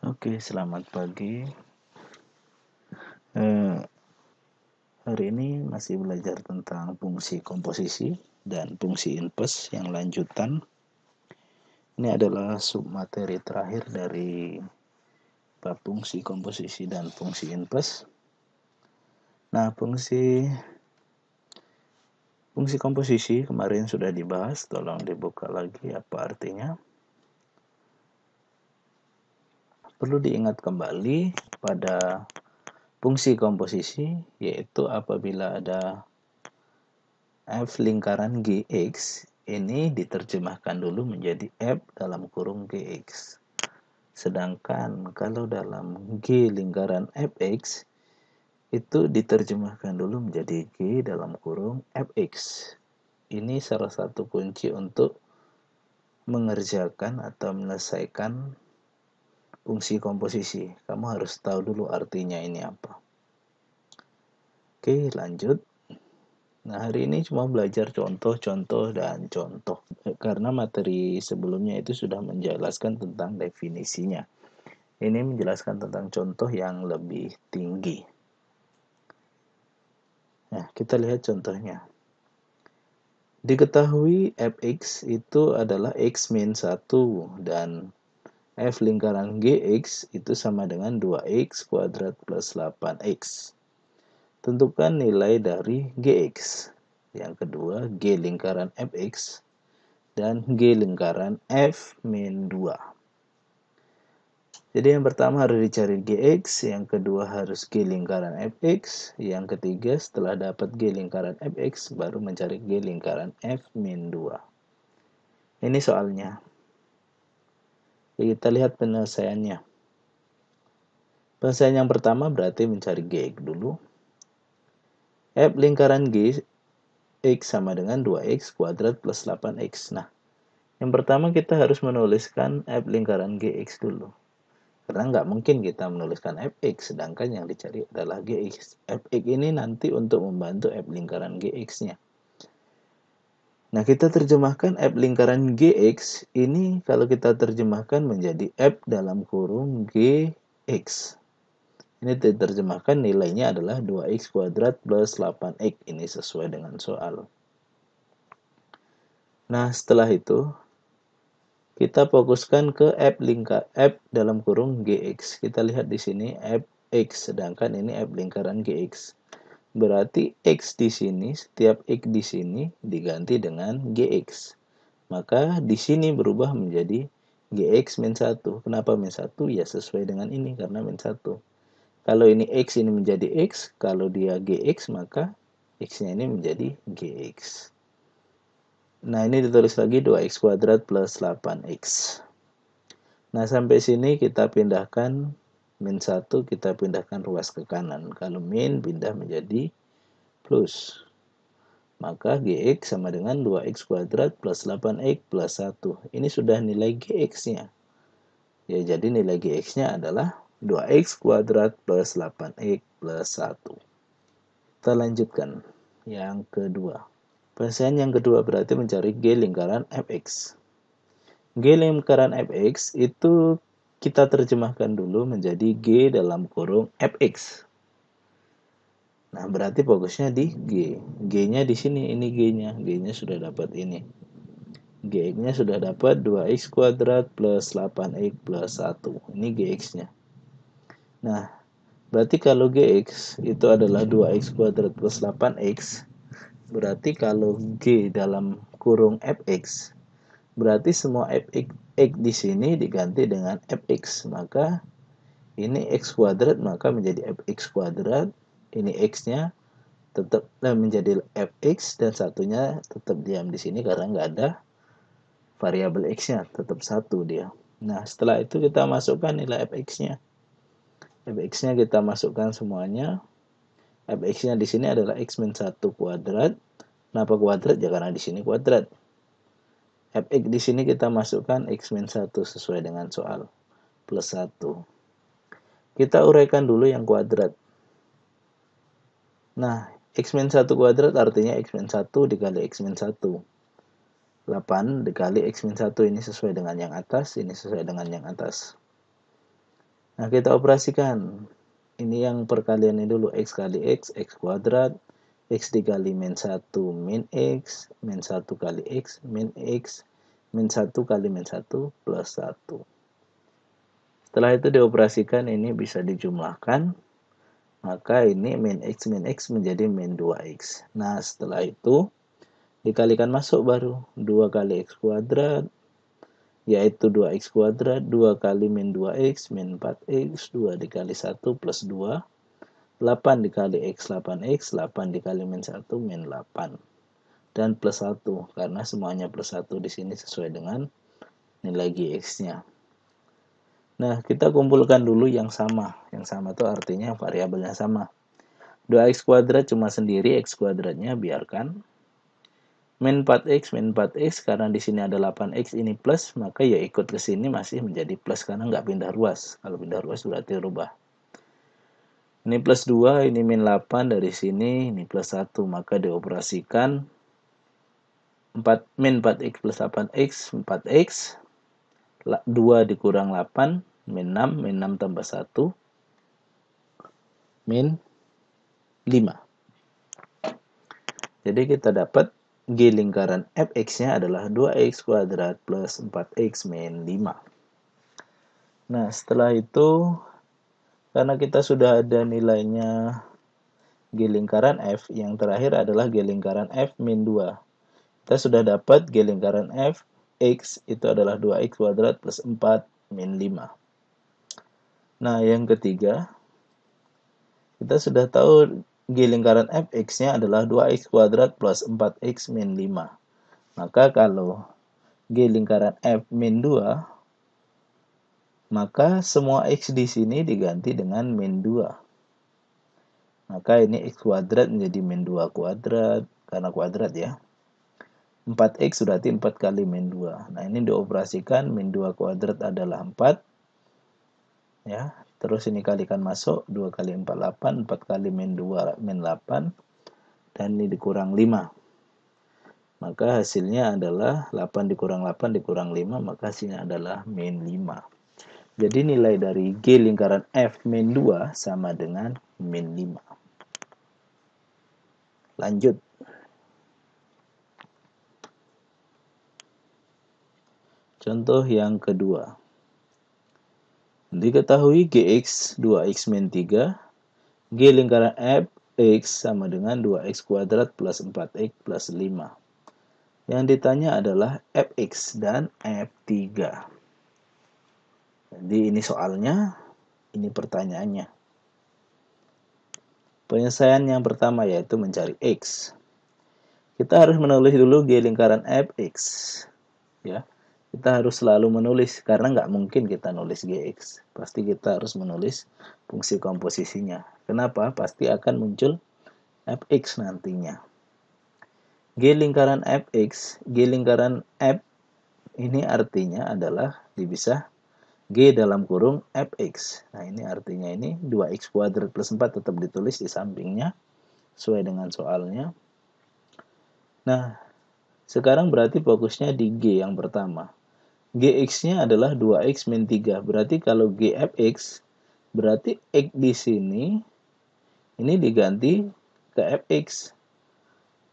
Oke, selamat pagi. Eh, Hari ini masih belajar tentang fungsi komposisi dan fungsi inverse yang lanjutan. Ini adalah submateri terakhir dari bab fungsi komposisi dan fungsi inverse. Nah, fungsi komposisi kemarin sudah dibahas, tolong dibuka lagi apa artinya. Perlu diingat kembali pada fungsi komposisi, yaitu apabila ada F lingkaran Gx, ini diterjemahkan dulu menjadi F dalam kurung Gx. Sedangkan kalau dalam G lingkaran Fx, itu diterjemahkan dulu menjadi G dalam kurung Fx. Ini salah satu kunci untuk mengerjakan atau menyelesaikan fungsi komposisi. Kamu harus tahu dulu artinya ini apa. Oke, lanjut. Nah, hari ini cuma belajar contoh-contoh dan contoh. Karena materi sebelumnya itu sudah menjelaskan tentang definisinya. Ini menjelaskan tentang contoh yang lebih tinggi. Nah, kita lihat contohnya. Diketahui fx itu adalah x min 1 dan f lingkaran gx itu sama dengan 2x kuadrat plus 8x. Tentukan nilai dari gx. Yang kedua, g lingkaran fx dan g lingkaran f min 2. Jadi yang pertama harus dicari gx, yang kedua harus g lingkaran fx, yang ketiga setelah dapat g lingkaran fx baru mencari g lingkaran f min 2. Ini soalnya. Jadi kita lihat penyelesaiannya. Penyelesaian yang pertama berarti mencari gx dulu. F lingkaran g x sama dengan 2x kuadrat plus 8x. Nah, yang pertama kita harus menuliskan F lingkaran gx dulu. Karena nggak mungkin kita menuliskan fx, sedangkan yang dicari adalah gx. Fx ini nanti untuk membantu F lingkaran gx-nya. Nah, kita terjemahkan F lingkaran gx ini kalau kita terjemahkan menjadi F dalam kurung gx. Ini diterjemahkan nilainya adalah 2x kuadrat plus 8x. Ini sesuai dengan soal. Nah, setelah itu kita fokuskan ke F dalam kurung gx. Kita lihat di sini fx, sedangkan ini F lingkaran gx. Berarti x di sini, setiap x di sini diganti dengan gx. Maka di sini berubah menjadi gx min 1. Kenapa min 1? Ya sesuai dengan ini karena min 1. Kalau ini x ini menjadi x, kalau dia gx maka x-nya ini menjadi gx. Nah, ini ditulis lagi 2x kuadrat plus 8x. Nah, sampai sini kita pindahkan min 1, kita pindahkan ruas ke kanan. Kalau min pindah menjadi plus. Maka gx sama dengan 2x kuadrat plus 8x plus 1. Ini sudah nilai gx-nya. Ya, jadi nilai gx-nya adalah 2x kuadrat plus 8x plus 1. Kita lanjutkan yang kedua. Penyelesaian yang kedua berarti mencari G lingkaran fx. G lingkaran fx itu kita terjemahkan dulu menjadi G dalam kurung fx. Nah, berarti fokusnya di G. G-nya di sini, ini G-nya. G-nya sudah dapat ini. G-nya sudah dapat 2x kuadrat plus 8x plus 1. Ini Gx-nya. Nah, berarti kalau Gx itu adalah 2x kuadrat plus 8x, berarti kalau G dalam kurung fx, berarti semua fx di sini diganti dengan fx. Maka ini x kuadrat maka menjadi fx kuadrat. Ini x-nya tetap menjadi fx dan satunya tetap diam di sini karena nggak ada variabel x-nya, tetap 1 dia. Nah, setelah itu kita masukkan nilai fx-nya. Fx-nya kita masukkan semuanya. Fx-nya di sini adalah x min 1 kuadrat. Kenapa kuadrat? Ya karena di sini kuadrat. Fx di sini kita masukkan x min 1 sesuai dengan soal. Plus 1. Kita uraikan dulu yang kuadrat. Nah, x min 1 kuadrat artinya x min 1 dikali x min 1. 8 dikali x min 1 ini sesuai dengan yang atas, ini sesuai dengan yang atas. Nah, kita operasikan. Ini yang perkaliannya dulu, x kali x kuadrat, x dikali min 1 min x, min 1 kali x, min x, min 1 kali min 1 plus 1. Setelah itu dioperasikan, ini bisa dijumlahkan, maka ini min x menjadi min 2x. Nah, setelah itu dikalikan masuk baru, 2 kali x kuadrat, yaitu 2x kuadrat, 2 kali min 2x, min 4x, 2 dikali 1 plus 2, 8 dikali x, 8x, 8 dikali min 1, min 8. Dan plus 1, karena semuanya plus 1 di sini sesuai dengan nilai gx-nya. Nah, kita kumpulkan dulu yang sama. Yang sama itu artinya variabelnya sama. 2x kuadrat cuma sendiri, x kuadratnya biarkan. Min 4x karena di sini ada 8x ini plus, maka ya ikut ke sini masih menjadi plus karena nggak pindah ruas. Kalau pindah ruas berarti rubah. Ini plus 2, ini min 8 dari sini, ini plus 1, maka dioperasikan 4 min 4x plus 8x, 4x, 2 dikurang 8, min 6 tambah 1, min 5. Jadi kita dapat G lingkaran fx-nya adalah 2x kuadrat plus 4x min 5. Nah, setelah itu, karena kita sudah ada nilainya G lingkaran F, yang terakhir adalah G lingkaran F min 2. Kita sudah dapat G lingkaran F, X itu adalah 2x kuadrat plus 4 min 5. Nah, yang ketiga, kita sudah tahu G lingkaran fx-nya adalah 2x kuadrat plus 4x min 5. Maka kalau G lingkaran f min 2, maka semua x di sini diganti dengan min 2. Maka ini x kuadrat menjadi min 2 kuadrat, karena kuadrat ya. 4x berarti 4 kali min 2. Nah, ini dioperasikan, min 2 kuadrat adalah 4. Ya, terus ini kalikan masuk, 2 kali 4, 8, 4 kali min 2, min 8, dan ini dikurang 5. Maka hasilnya adalah 8 dikurang 8 dikurang 5, maka hasilnya adalah min 5. Jadi nilai dari G lingkaran F min 2 sama dengan min 5. Lanjut. Contoh yang kedua. Diketahui Gx 2x min 3, G lingkaran F X sama dengan 2x kuadrat plus 4x plus 5. Yang ditanya adalah Fx dan F3. Jadi ini soalnya, ini pertanyaannya. Penyelesaian yang pertama yaitu mencari X. Kita harus menulis dulu G lingkaran Fx. Ya. Kita harus selalu menulis, karena nggak mungkin kita nulis Gx. Pasti kita harus menulis fungsi komposisinya. Kenapa? Pasti akan muncul Fx nantinya. G lingkaran Fx, G lingkaran F ini artinya adalah dipisah G dalam kurung Fx. Nah, ini artinya ini 2x kuadrat plus 4 tetap ditulis di sampingnya sesuai dengan soalnya. Nah, sekarang berarti fokusnya di G yang pertama. Gx-nya adalah 2x min 3. Berarti kalau Gfx, berarti x di sini ini diganti ke Fx.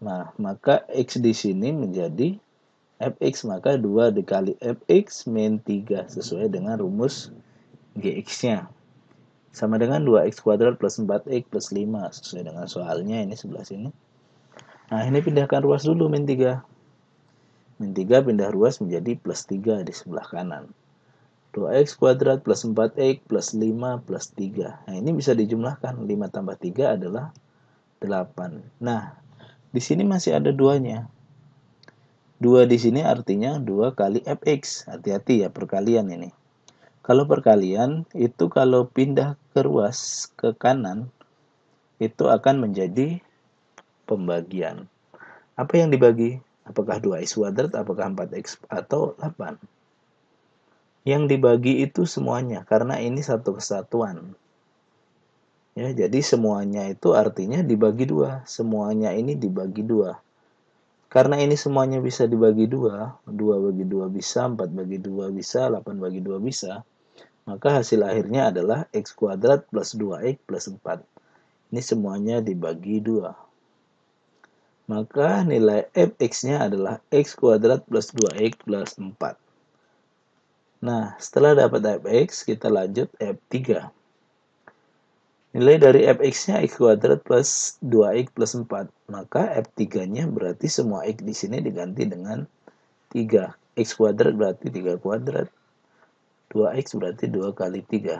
Nah, maka x di sini menjadi Fx, maka 2 dikali Fx min 3 sesuai dengan rumus Gx-nya. Sama dengan 2x kuadrat plus 4x plus 5 sesuai dengan soalnya ini sebelah sini. Nah, ini pindahkan ruas dulu min 3. Min 3 pindah ruas menjadi plus 3 di sebelah kanan. 2x kuadrat plus 4x plus 5 plus 3. Nah, ini bisa dijumlahkan. 5 tambah 3 adalah 8. Nah, di sini masih ada 2-nya. 2 di sini artinya 2 kali Fx. Hati-hati ya perkalian ini. Kalau perkalian, itu kalau pindah ke ruas ke kanan, itu akan menjadi pembagian. Apa yang dibagi? Apakah 2x kuadrat, apakah 4x, atau 8? Yang dibagi itu semuanya, karena ini satu kesatuan. Ya, jadi semuanya itu artinya dibagi 2. Semuanya ini dibagi 2. Karena ini semuanya bisa dibagi 2, 2 bagi 2 bisa, 4 bagi 2 bisa, 8 bagi 2 bisa, Maka hasil akhirnya adalah X kuadrat plus 2X plus 4. Ini semuanya dibagi 2. Maka nilai fx-nya adalah X kuadrat plus 2X plus 4. Nah, setelah dapat fx, kita lanjut f3. Nilai dari fx-nya X kuadrat plus 2X plus 4. Maka f3-nya berarti semua X di sini diganti dengan 3. X kuadrat berarti 3 kuadrat. 2X berarti 2 kali 3.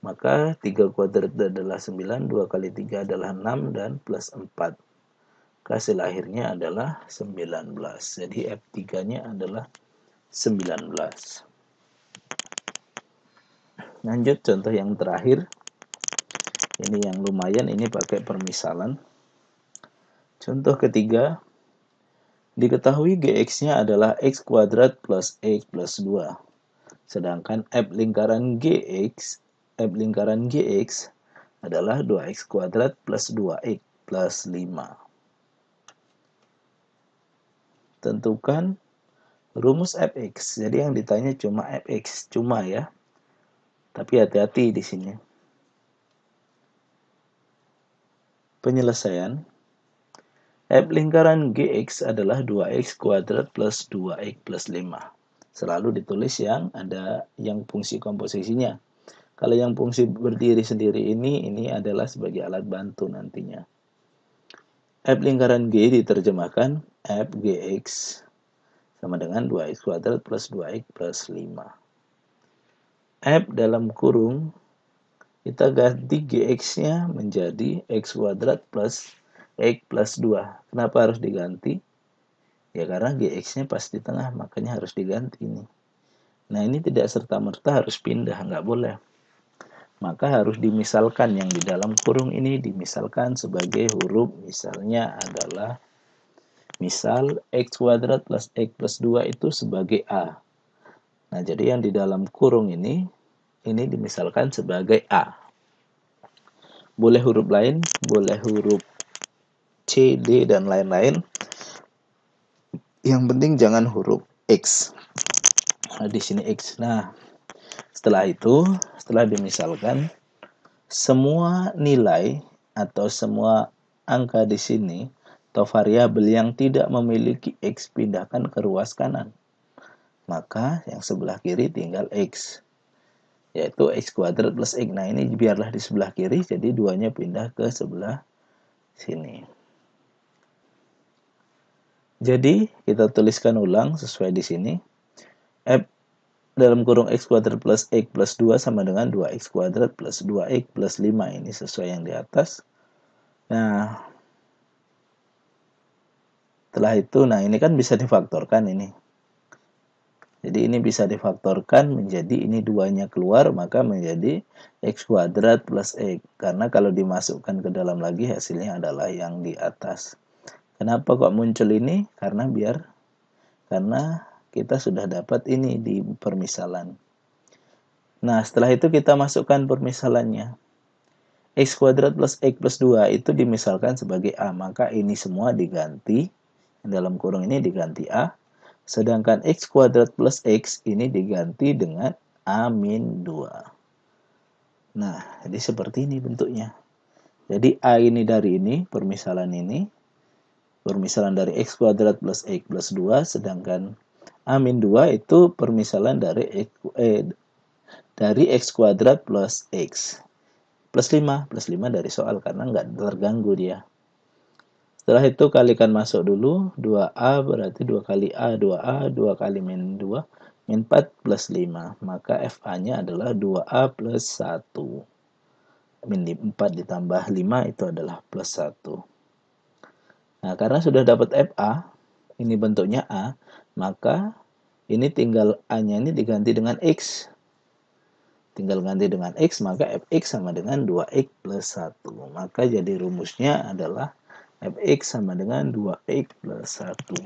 Maka 3 kuadrat adalah 9, 2 kali 3 adalah 6, dan plus 4. Hasil akhirnya adalah 19. Jadi F3-nya adalah 19. Lanjut contoh yang terakhir. Ini yang lumayan, ini pakai permisalan. Contoh ketiga. Diketahui Gx-nya adalah X kuadrat plus X plus 2. Sedangkan F lingkaran Gx adalah 2X kuadrat plus 2X plus 5. Tentukan rumus fx. Jadi yang ditanya cuma fx, cuma ya. Tapi hati-hati di sini. Penyelesaian. F lingkaran Gx adalah 2X kuadrat plus 2X plus 5. Selalu ditulis yang ada yang fungsi komposisinya. Kalau yang fungsi berdiri sendiri ini adalah sebagai alat bantu nantinya. F lingkaran G diterjemahkan F Gx sama dengan 2X kuadrat plus 2X plus 5. F dalam kurung, kita ganti Gx-nya menjadi X kuadrat plus X plus 2. Kenapa harus diganti? Ya karena Gx-nya pas di tengah, makanya harus diganti ini. Nah ini tidak serta-merta harus pindah, nggak boleh. Maka harus dimisalkan yang di dalam kurung ini, dimisalkan sebagai huruf, misalnya adalah, misal X kuadrat plus X plus 2 itu sebagai A. Nah jadi yang di dalam kurung ini dimisalkan sebagai A. Boleh huruf lain, boleh huruf C, D, dan lain-lain. Yang penting jangan huruf X. Nah, di sini X. Nah, setelah itu, setelah dimisalkan, semua nilai atau semua angka di sini atau variabel yang tidak memiliki X pindahkan ke ruas kanan. Maka yang sebelah kiri tinggal X. Yaitu X kuadrat plus X. Nah, ini biarlah di sebelah kiri, jadi duanya pindah ke sebelah sini. Jadi, kita tuliskan ulang sesuai di sini. F dalam kurung X kuadrat plus X plus 2 sama dengan 2X kuadrat plus 2X plus 5. Ini sesuai yang di atas. Nah, setelah itu, nah ini kan bisa difaktorkan ini. Jadi ini bisa difaktorkan menjadi ini duanya keluar, maka menjadi X kuadrat plus X. Karena kalau dimasukkan ke dalam lagi, hasilnya adalah yang di atas. Kenapa kok muncul ini? Karena kita sudah dapat ini di permisalan. Nah, setelah itu kita masukkan permisalannya. X kuadrat plus X plus 2 itu dimisalkan sebagai A. Maka ini semua diganti. Dalam kurung ini diganti A. Sedangkan X kuadrat plus X ini diganti dengan A-2. Nah, jadi seperti ini bentuknya. Jadi A ini dari ini, permisalan ini. Permisalan dari X kuadrat plus X plus 2, sedangkan A-2 itu permisalan dari X kuadrat plus X plus 5. Plus 5 dari soal karena nggak terganggu dia. Setelah itu kalikan masuk dulu. 2A berarti 2 kali A, 2A, 2 kali min 2, min 4 plus 5. Maka FA-nya adalah 2A plus 1. Min 4 ditambah 5 itu adalah plus 1. Nah, karena sudah dapat FA, ini bentuknya A, maka ini tinggal A-nya ini diganti dengan X. Tinggal ganti dengan X, maka Fx sama dengan 2X plus 1. Maka jadi rumusnya adalah Fx sama dengan 2X plus 1.